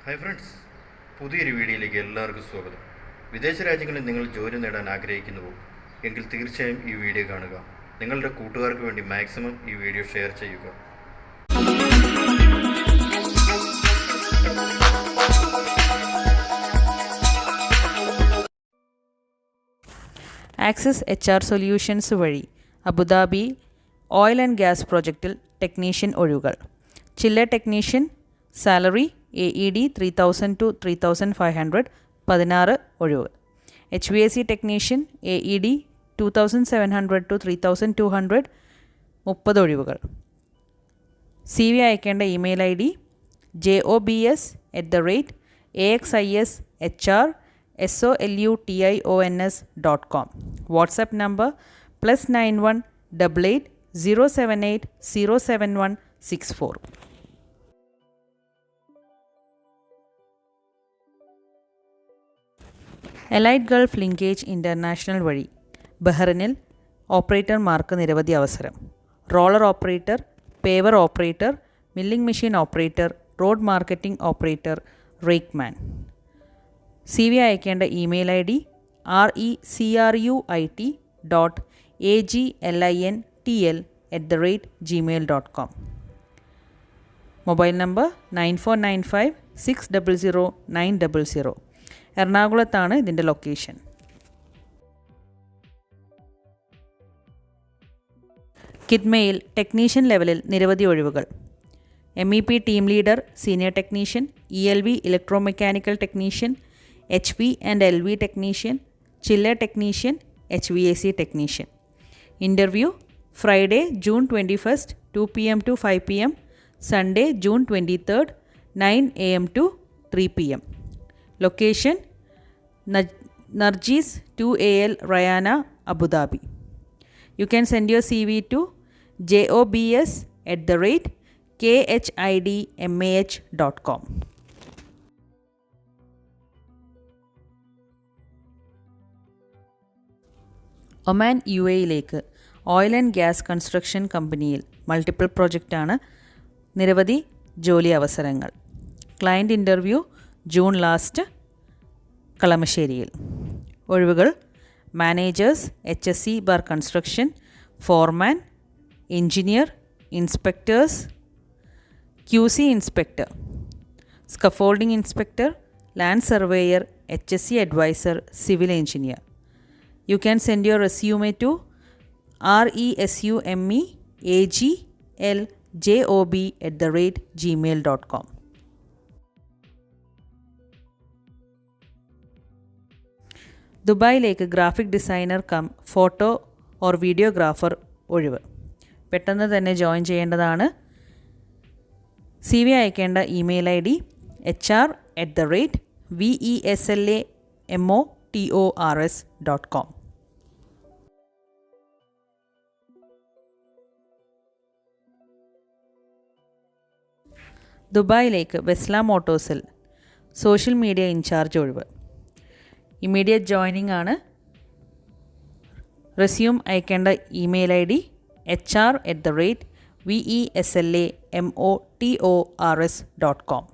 Hi friends, പുതിയൊരു വീഡിയോയിലേക്ക് എല്ലാവർക്കും സ്വാഗതം. വിദേശ രാജ്യങ്ങളിൽ നിങ്ങൾ ജോലി നേടാൻ ആഗ്രഹിക്കുന്നുവോ എങ്കിൽ തീർച്ചയായും ഈ വീഡിയോ കാണുക. നിങ്ങളുടെ കൂട്ടുകാർക്ക് വേണ്ടി മാക്സിമം ഈ വീഡിയോ ഷെയർ ചെയ്യുക. ആക്സിസ് HR സൊല്യൂഷൻസ് വഴി അബുദാബി ഓയിൽ ആൻഡ് ഗ്യാസ് പ്രോജക്റ്റിൽ ടെക്നീഷ്യൻ ഒഴിവുകൾ. ചില്ലർ ടെക്നീഷ്യൻ സാലറി AED 3000 to 3500 16 ഒഴിവുകൾ. HVAC ടെക്നീഷ്യൻ AED 2700 to 3200 30 ഒഴിവുകൾ. CV അയക്കേണ്ട email ID jobs@axishr.solutions.com. WhatsApp number +91 88 078 071 64. Elite Gulf linkage international വഴി ബഹ്റിനിൽ ഓപ്പറേറ്റർമാർക്ക് നിരവധി അവസരം. Roller operator, paver operator, milling machine operator, road marketing operator, rakeman. CV അയക്കേണ്ട email ID recruit.aglintl@gmail.com. Mobile number 9495 600 900. എറണാകുളത്താണ് ഇതിൻ്റെ ലൊക്കേഷൻ. കിഡ്മയിൽ ടെക്നീഷ്യൻ ലെവലിൽ നിരവധി ഒഴിവുകൾ. MEP team leader, senior technician, ELV electromechanical technician, HV and LV technician, chiller technician, HVAC technician. Interview Friday June 21 2 PM to 5 PM, Sunday June 23 9 AM to 3 PM. Location Narjis 2AL Rayana, Abu Dhabi. You can send your CV to jobs@khidmah.com. Oman UAEയിലേക്ക് oil and gas construction കമ്പനിയിൽ multiple പ്രോജക്റ്റാണ്. നിരവധി ജോലി അവസരങ്ങൾ. Client interview June last, കളമശ്ശേരിയിൽ. ഒഴിവുകൾ managers, HSC bar construction, foreman, engineer, inspectors, QC inspector, scaffolding inspector, land surveyor, HSC adviser, civil engineer. You can send your resume to resumeagl.job@gmail.com. ദുബായിലേക്ക് graphic designer cum photo or videographer ഒഴിവ്. പെട്ടെന്ന് തന്നെ join ചെയ്യേണ്ടതാണ്. CV അയക്കേണ്ട email ID hr@veslamotors.com. ദുബായിലേക്ക് Wesley മോട്ടോഴ്സിൽ social media in charge ഒഴിവ്. Immediate joining ആണ്. Resume അയക്കേണ്ട ഇമെയിൽ ID hr@veslamotors.com.